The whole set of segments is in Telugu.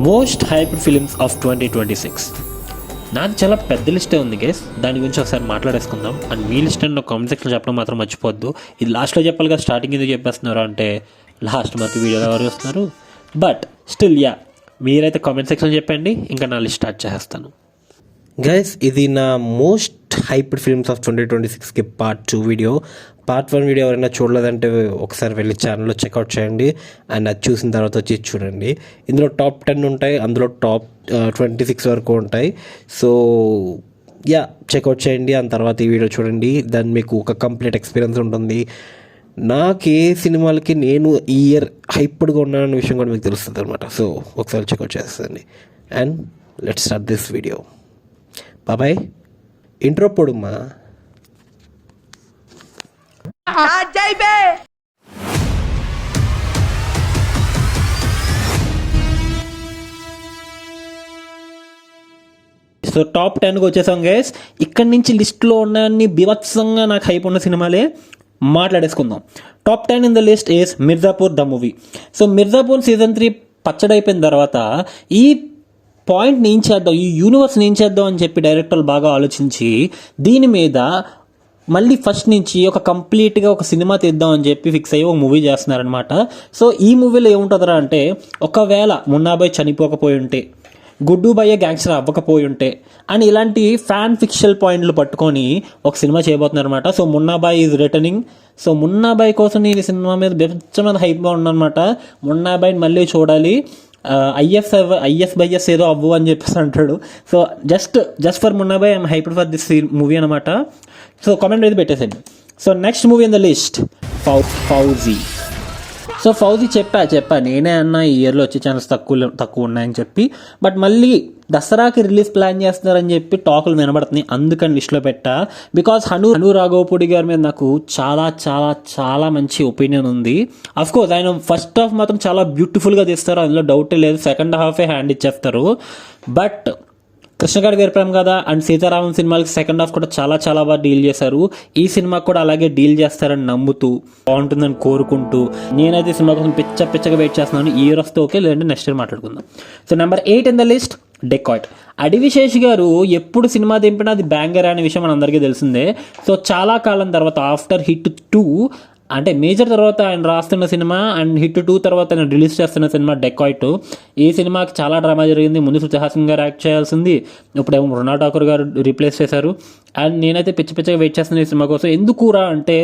Most hyped films of 2026. నాది చాలా పెద్ద లిస్టే ఉంది గేస్, దాని గురించి ఒకసారి మాట్లాడేసుకుందాం. అండ్ మీ లిస్ట్ అండ్ కామెంట్ సెక్షన్లో చెప్పడం మాత్రం మర్చిపోద్దు. ఇది లాస్ట్లో చెప్పాలి కదా, స్టార్టింగ్ ఎందుకు చెప్పేస్తున్నారు అంటే లాస్ట్ మనకి వీడియోలో ఎవరు వస్తున్నారు. బట్ స్టిల్ మీరైతే కామెంట్ సెక్షన్లో చెప్పండి, ఇంకా నా లిస్ట్ స్టార్ట్ చేస్తాను. గైస్, ఇది నా మోస్ట్ హైప్డ్ ఫిల్మ్స్ ఆఫ్ 2026కి పార్ట్ 2 వీడియో. పార్ట్ 1 వీడియో ఎవరైనా చూడలేదంటే ఒకసారి వెళ్ళి ఛానల్లో చెక్అవుట్ చేయండి అండ్ అది చూసిన తర్వాత వచ్చి చూడండి. ఇందులో టాప్ 10 ఉంటాయి, అందులో టాప్ 26 వరకు ఉంటాయి. సో చెక్అవుట్ చేయండి, ఆ తర్వాత ఈ వీడియో చూడండి. దాన్ని మీకు ఒక కంప్లీట్ ఎక్స్పీరియన్స్ ఉంటుంది. నాకు ఏ సినిమాలకి నేను ఈ ఇయర్ హైప్డ్గా ఉన్నానన్న విషయం కూడా మీకు తెలుస్తుంది అనమాట. సో ఒకసారి చెక్అవుట్ చేస్తుంది. And let's start this video. బాబాయ్, ఇంట్రో పొడుమ్మా. సో టాప్ 10కి వచ్చేసాం గైస్. ఇక్కడి నుంచి లిస్ట్లో ఉన్న బీభత్సంగా నాకు హైప్ ఉన్న సినిమాలే మాట్లాడేసుకుందాం. Top 10 in the list is Mirzapur the movie. So Mirzapur season 3 పచ్చడైపోయిన తర్వాత ఈ పాయింట్ని ఏం చేద్దాం, ఈ యూనివర్స్ని ఏం చేద్దాం అని చెప్పి డైరెక్టర్లు బాగా ఆలోచించి దీని మీద మళ్ళీ ఫస్ట్ నుంచి ఒక కంప్లీట్గా ఒక సినిమా తీద్దాం అని చెప్పి ఫిక్స్ అయ్యి ఒక మూవీ చేస్తున్నారనమాట. సో ఈ మూవీలో ఏముంటుందిరా అంటే, ఒకవేళ మున్నాబాయ్ చనిపోకపోయి ఉంటే, గుడ్డు బయ్య గ్యాంగ్స్టర్ అవ్వకపోయి ఉంటే అని ఇలాంటి ఫ్యాన్ ఫిక్షల్ పాయింట్లు పట్టుకొని ఒక సినిమా చేయబోతున్నారనమాట. So Munnabhai is returning. So Munnabhai కోసం ఈ సినిమా మీద బెచ్చమైన హైప్గా ఉందన్నమాట. మున్నాబాయ్ని మళ్ళీ చూడాలి, ఐఎస్ బైఎస్ ఏదో అవ్వు అని చెప్పేసి అంటాడు. So just for Munnabhai I'm hyped for this movie అనమాట. సో కామెంట్ అయితే పెట్టేసండి. So next movie in the list Fauji. So Fauji చెప్పా నేనే అన్నా ఈ ఇయర్లో వచ్చే ఛానల్స్ తక్కువ ఉన్నాయని చెప్పి. బట్ మళ్ళీ దసరాకి రిలీజ్ ప్లాన్ చేస్తున్నారని చెప్పి టాకులు వినబడుతున్నాయి, అందుకని లిస్ట్లో పెట్టా. బికాస్ హను రాఘవపూడి గారి మీద నాకు చాలా చాలా చాలా మంచి ఒపీనియన్ ఉంది. అఫ్కోర్స్ ఆయన ఫస్ట్ హాఫ్ మాత్రం చాలా బ్యూటిఫుల్గా తీస్తారు, అందులో డౌటే లేదు. సెకండ్ హాఫే హ్యాండ్ ఇచ్చేస్తారు. బట్ కృష్ణగాడి వీరప్రేమ కదా అండ్ సీతారామన్ సినిమాలకి సెకండ్ హాఫ్ కూడా చాలా చాలా బాగా డీల్ చేశారు. ఈ సినిమా కూడా అలాగే డీల్ చేస్తారని నమ్ముతూ, బాగుంటుందని కోరుకుంటూ నేనైతే సినిమా కోసం పిచ్చగా వెయిట్ చేస్తున్నాను. ఈ ఇయర్ వస్తే ఓకే, లేదంటే నెక్స్ట్ ఇయర్ మాట్లాడుకుందాం. So number 8 in the list dacoit. Adivi Sesh గారు ఎప్పుడు సినిమా దింపినా అది బ్యాంగర్ అనే విషయం మన అందరికీ తెలిసిందే. సో చాలా కాలం తర్వాత ఆఫ్టర్ హిట్ 2 అంటే మేజర్ తర్వాత ఆయన రాస్తున్న సినిమా అండ్ హిట్ 2 తర్వాత ఆయన రిలీజ్ చేస్తున్న సినిమా డెకాయిట్. ఈ సినిమాకి చాలా డ్రామా జరిగింది. ముందు శృతి హాసన్ గారు యాక్ట్ చేయాల్సింది, ఇప్పుడేమో మృణాల్ ఠాకూర్ గారు రీప్లేస్ చేశారు. అండ్ నేనైతే పిచ్చగా వెయిట్ చేస్తున్న ఈ సినిమా కోసం. ఎందుకురా అంటే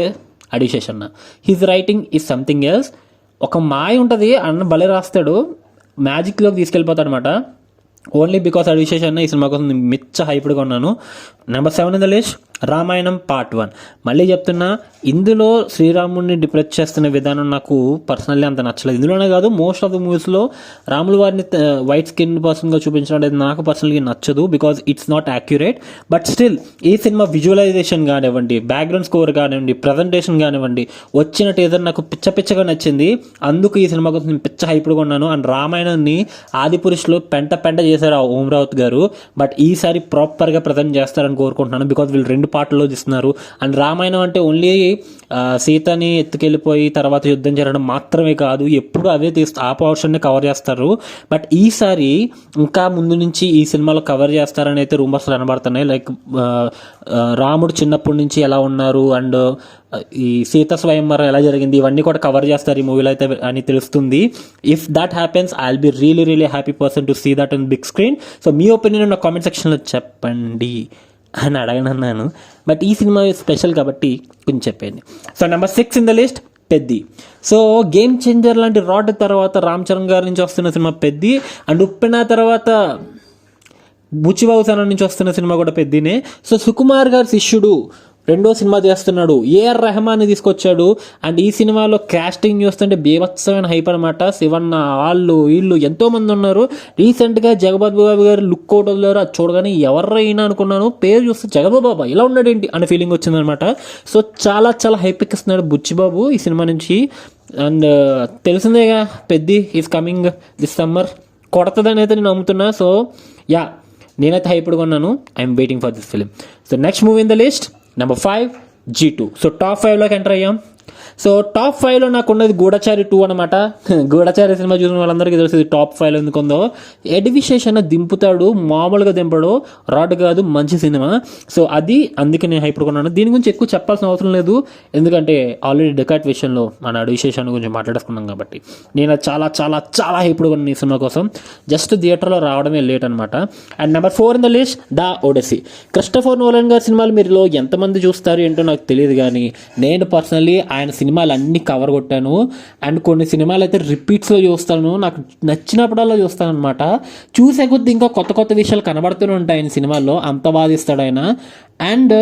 అడివిశేష్ అన్న, his writing is something else. ఒక మాయ ఉంటుంది, అన్న భలే రాస్తాడు, మ్యాజిక్లోకి తీసుకెళ్ళిపోతాడు అనమాట. ఓన్లీ బికాస్ అడివిశేష్ అన్న ఈ సినిమా కోసం మిచ్చ హైప్డ్గా ఉన్నాను. Number 7 in the list Ramayanam part 1. మళ్ళీ చెప్తున్నా, ఇందులో శ్రీరాముడిని డిప్రెస్ చేస్తున్న విధానం నాకు పర్సనల్లీ అంత నచ్చలేదు. ఇందులోనే కాదు, మోస్ట్ ఆఫ్ ద మూవీస్లో రాముల వారిని వైట్ స్కిన్ పర్సన్గా చూపించడం అనేది నాకు పర్సనల్గా నచ్చదు, because it's not accurate. But still ఈ సినిమా విజువలైజేషన్ కానివ్వండి, బ్యాక్గ్రౌండ్ స్కోర్ కానివ్వండి, ప్రజెంటేషన్ కానివ్వండి, వచ్చిన టీజర్ నాకు పిచ్చగా నచ్చింది. అందుకు ఈ సినిమా కోసం నేను పిచ్చ హైప్డ్గా ఉన్నాను. అండ్ రామాయణాన్ని ఆదిపురుషులో పెంట చేశారు ఓం రావుత్ గారు. బట్ ఈసారి ప్రాపర్గా ప్రజెంట్ చేస్తారని కోరుకుంటున్నాను, బికాజ్ వీళ్ళు 2 పార్ట్లో తీస్తున్నారు. అండ్ రామాయణం అంటే ఓన్లీ సీతని ఎత్తుకెళ్ళిపోయి తర్వాత యుద్ధం జరగడం మాత్రమే కాదు, ఎప్పుడు అవే ఆ పోర్షన్ని కవర్ చేస్తారు. బట్ ఈసారి ఇంకా ముందు నుంచి ఈ సినిమాలో కవర్ చేస్తారని అయితే రూమర్స్ కనబడుతున్నాయి. లైక్ రాముడు చిన్నప్పటి నుంచి ఎలా ఉన్నారు అండ్ ఈ సీత స్వయంవరం ఎలా జరిగింది, ఇవన్నీ కూడా కవర్ చేస్తారు ఈ మూవీలో అయితే అని తెలుస్తుంది. If that happens I will be really happy person to see that in big screen. So మీ ఒపీనియన్ నా కామెంట్ సెక్షన్లో చెప్పండి అని అడగనన్నాను. బట్ ఈ సినిమా స్పెషల్ కాబట్టి కొంచెం చెప్పండి. So number 6 in the list Peddi. So Game Changer లాంటి రాడ్ తర్వాత రామ్ చరణ్ గారి నుంచి వస్తున్న సినిమా పెద్ది. అండ్ ఉప్పెన తర్వాత బుచ్చిబాబు నుంచి వస్తున్న సినిమా కూడా పెద్దినే. సో సుకుమార్ గారి శిష్యుడు 2వ సినిమా చేస్తున్నాడు, ఏఆర్ రెహమాన్ని తీసుకొచ్చాడు. అండ్ ఈ సినిమాలో కాస్టింగ్ చూస్తుంటే బీభత్సమైన హైప్ అనమాట. శివన్న వాళ్ళు వీళ్ళు ఎంతోమంది ఉన్నారు. రీసెంట్గా జగపతి బాబు గారు లుక్ అవుట్ వదిలేరు, అది చూడగానే ఎవరైనా అనుకున్నాను, పేరు చూస్తే జగపతి బాబా ఇలా ఉన్నాడేంటి అనే ఫీలింగ్ వచ్చిందనమాట. సో చాలా చాలా హైప్ ఎక్కిస్తున్నాడు బుచ్చిబాబు ఈ సినిమా నుంచి. అండ్ తెలిసిందేగా Peddi is coming this summer, కొడతదని అయితే నేను నమ్ముతున్నా. సో నేనైతే హైప్డ్గా ఉన్నాను. I'm waiting for this film. So next movie in the list number 5 G2. So top 5లోకి ఎంటర్ అయ్యాం. సో టాప్ 5లో నాకు ఉన్నది గూఢచారి 2 అనమాట. గూఢచారి సినిమా చూసిన వాళ్ళందరికీ తెలుసు టాప్ 5లో ఎందుకు ఉందో. ఎడివిశేషణ దింపుతాడు, మామూలుగా దింపడు, రాడ్ కాదు, మంచి సినిమా. సో అది అందుకే నేను హైప్ కొన్నాను. దీని గురించి ఎక్కువ చెప్పాల్సిన అవసరం లేదు, ఎందుకంటే ఆల్రెడీ డెకాట్ విషయంలో మన విశేషాన్ని గురించి మాట్లాడుకున్నాం కాబట్టి. నేను అది చాలా చాలా చాలా హైప్ కొన్నాను ఈ సినిమా కోసం. జస్ట్ థియేటర్లో రావడమే లేట్ అనమాట. And number 4 in the list the Odyssey. Christopher Nolan గారి సినిమాలు మీరులో ఎంతమంది చూస్తారు ఏంటో నాకు తెలియదు, కానీ నేను పర్సనల్లీ ఆయన సినిమాలు అన్నీ కవర్ కొట్టాను. అండ్ కొన్ని సినిమాలు అయితే రిపీట్స్లో చూస్తాను, నాకు నచ్చినప్పుడల్లా చూస్తాను అనమాట. చూసే కొద్ది ఇంకా కొత్త కొత్త విషయాలు కనబడుతూనే ఉంటాయి ఆయన సినిమాల్లో, అంత బాధిస్తాడు ఆయన. అండ్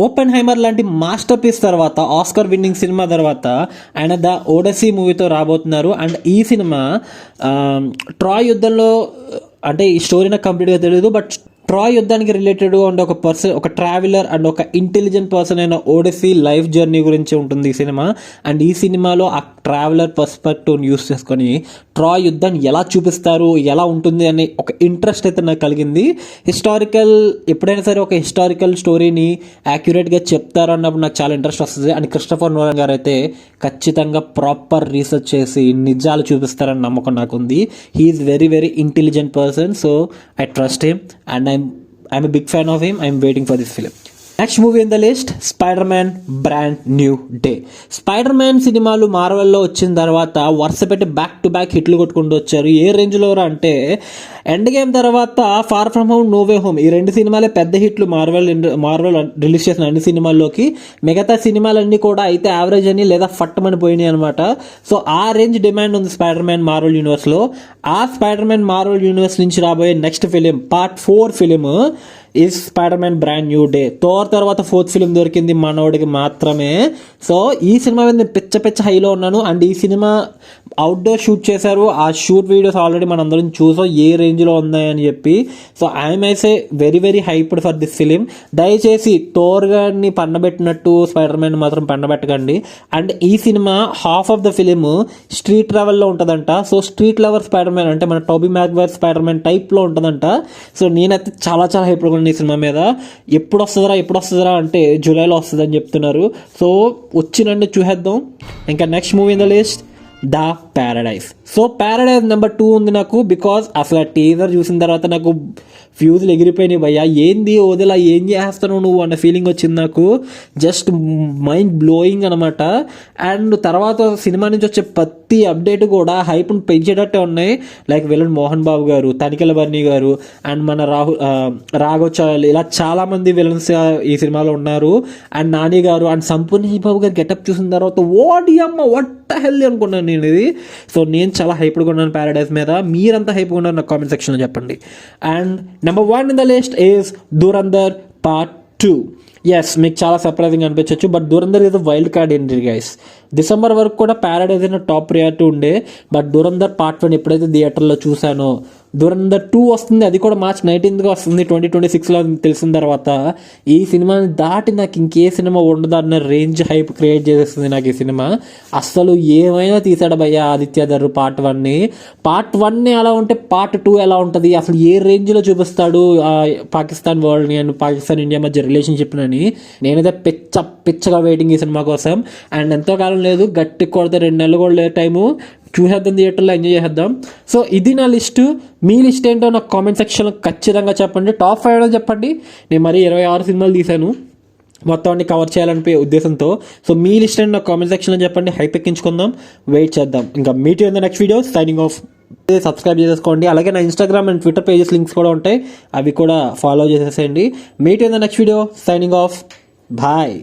ఓపెన్ హైమర్ లాంటి మాస్టర్ పీస్ తర్వాత, ఆస్కర్ విన్నింగ్ సినిమా తర్వాత ఆయన ద ఓడసీ మూవీతో రాబోతున్నారు. అండ్ ఈ సినిమా ట్రాయ్ యుద్ధంలో, అంటే ఈ స్టోరీ నాకు కంప్లీట్గా తెలియదు, బట్ ట్రాయ్ యుద్ధానికి రిలేటెడ్ అండ్ ఒక పర్సన్, ఒక ట్రావెలర్ అండ్ ఒక ఇంటెలిజెంట్ పర్సన్ అయిన ఓడసీ లైఫ్ జర్నీ గురించి ఉంటుంది ఈ సినిమా. అండ్ ఈ సినిమాలో ఆ ట్రావెలర్ పర్స్పెక్టివ్ని యూస్ చేసుకొని ట్రాయ్ యుద్ధాన్ని ఎలా చూపిస్తారు, ఎలా ఉంటుంది అనే ఒక ఇంట్రెస్ట్ అయితే నాకు కలిగింది. హిస్టారికల్, ఎప్పుడైనా సరే ఒక హిస్టారికల్ స్టోరీని యాక్యురేట్గా చెప్తారు అన్నప్పుడు నాకు చాలా ఇంట్రెస్ట్ వస్తుంది. అండ్ క్రిస్టోఫర్ నోలన్ గారు అయితే ఖచ్చితంగా ప్రాపర్ రీసెర్చ్ చేసి నిజాలు చూపిస్తారని నమ్మకం నాకు ఉంది. He is very very intelligent person, so I trust him and I'm a big fan of him. I'm waiting for this film. Next movie in the list spider-man brand new day. Spider-man సినిమాలు మార్వెల్లో వచ్చిన తర్వాత వరుస పెట్టి బ్యాక్ టు బ్యాక్ హిట్లు కొట్టుకుంటూ వచ్చారు. ఏ రేంజ్లో అంటే ఎండ్ గేమ్ తర్వాత Far From Home, No Way Home, ఈ 2 సినిమాలే పెద్ద హిట్లు మార్వెల్ రిలీజ్ చేసిన అన్ని సినిమాల్లోకి. మిగతా సినిమాలన్నీ కూడా అయితే యావరేజ్ అని లేదా ఫట్టమని పోయినాయి అనమాట. సో ఆ రేంజ్ డిమాండ్ ఉంది స్పైడర్-మ్యాన్ మార్వెల్ యూనివర్స్లో. ఆ స్పైడర్-మ్యాన్ మార్వెల్ యూనివర్స్ నుంచి రాబోయే next film, part 4 film is spider-man brand new day. Thor తర్వాత 4th ఫిలిం దొరికింది మనోడికి మాత్రమే. సో ఈ సినిమా మీద నేను పిచ్చ హైలో ఉన్నాను. అండ్ ఈ సినిమా అవుట్డోర్ షూట్ చేశారు, ఆ షూట్ వీడియోస్ ఆల్రెడీ మనందరం చూసాం ఏ రేంజ్లో ఉన్నాయని చెప్పి. సో ఐఎమ్ ఐసే very very hyped for this film. దయచేసి థోర్ గారిని పండబెట్టినట్టు స్పైడర్-మ్యాన్ మాత్రం పండబెట్టకండి. అండ్ ఈ సినిమా half of the film street ట్రావెల్లో ఉంటుందంట. సో స్ట్రీట్ లవర్ స్పైడర్-మ్యాన్ అంటే మన టోబీ మ్యాగ్వైర్ స్పైడర్-మ్యాన్ టైప్లో ఉంటుందంట. సో నేనైతే చాలా చాలా హైప్డ్ ఈ సినిమా మీద. ఎప్పుడు వస్తుందిరా అంటే జూలైలో వస్తుందని చెప్తున్నారు. సో వచ్చినండి చూసేద్దాం. ఇంకా next movie in the list the Paradise. So Paradise number 2 ఉంది నాకు, బికాజ్ అసలు ఆ టీజర్ చూసిన తర్వాత నాకు ఫ్యూజులు ఎగిరిపోయినాయి భయ్యా. ఏంది వదిలా, ఏం చేస్తాను నువ్వు అన్న ఫీలింగ్ వచ్చింది నాకు. జస్ట్ మైండ్ బ్లోయింగ్ అనమాట. అండ్ తర్వాత సినిమా నుంచి వచ్చే ప్రతి అప్డేట్ కూడా హైప్ను పెంచేటట్టే ఉన్నాయి. లైక్ విలన్ మోహన్ బాబు గారు, తనికెల బర్ని గారు, అండ్ మన రాఘవ్ చావల్, ఇలా చాలామంది విలన్స్ ఈ సినిమాలో ఉన్నారు. అండ్ నాని గారు అండ్ సంపూర్ణ బాబు గారు గెటప్ చూసిన తర్వాత ఓడి అమ్మ వాట్ హెల్ అనుకున్నాను నేను ఇది. సో నేను చాలా హైప్డ్గా ఉన్నాను ప్యారడైజ్ మీద. మీరంతా హైప్గా ఉన్నారు నాకు కామెంట్ సెక్షన్లో చెప్పండి. And number 1 in the list is Dhurandhar part 2. Yes, మీకు చాలా సర్ప్రైజింగ్ అనిపించవచ్చు, but Dhurandhar is wild card entry guys. December వరకు కూడా ప్యారడైజ్ అయిన టాప్ ప్రియారిటీ ఉండే, బట్ దురంధర్ పార్ట్ 1 ఎప్పుడైతే థియేటర్లో చూశానో, దురంధర్ 2 వస్తుంది, అది కూడా March 19th వస్తుంది 2026లో తెలిసిన తర్వాత ఈ సినిమాని దాటి నాకు ఇంకే సినిమా ఉండదు అన్న రేంజ్ హైప్ క్రియేట్ చేసేస్తుంది నాకు ఈ సినిమా. అస్సలు ఏమైనా తీసాడు భయ్యా ఆదిత్య ధర్ పార్ట్ 1ని. పార్ట్ 1 అలా ఉంటే పార్ట్ 2 ఎలా ఉంటుంది, అసలు ఏ రేంజ్లో చూపిస్తాడు పాకిస్తాన్ వరల్డ్ని అండ్ పాకిస్తాన్ ఇండియా మధ్య రిలేషన్షిప్ అని. నేనైతే పిచ్చగా వెయిటింగ్ ఈ సినిమా కోసం. అండ్ ఎంతో కాలం లేదు, గట్టి కొడితే 2 నెలలు కూడా లేదు టైము, చూసేద్దాం థియేటర్లో, ఎంజాయ్ చేద్దాం. సో ఇది నా లిస్టు. మీ లిస్ట్ ఏంటో నాకు కామెంట్ సెక్షన్లో ఖచ్చితంగా చెప్పండి. టాప్ 5 చెప్పండి. నేను మరి 26 సినిమాలు తీశాను మొత్తం అన్ని కవర్ చేయాలనిపే ఉద్దేశంతో. సో మీ లిస్ట్ ఏంటో నాకు కామెంట్ సెక్షన్లో చెప్పండి. హైప్ ఎక్కించుకుందాం, వెయిట్ చేద్దాం. ఇంకా meet in the next video. Signing off. Subscribe చేసేసుకోండి. అలాగే నా Instagram and Twitter pages links కూడా ఉంటాయి, అవి కూడా ఫాలో చేసేసేయండి. Meet in the next video. Signing off. Bye.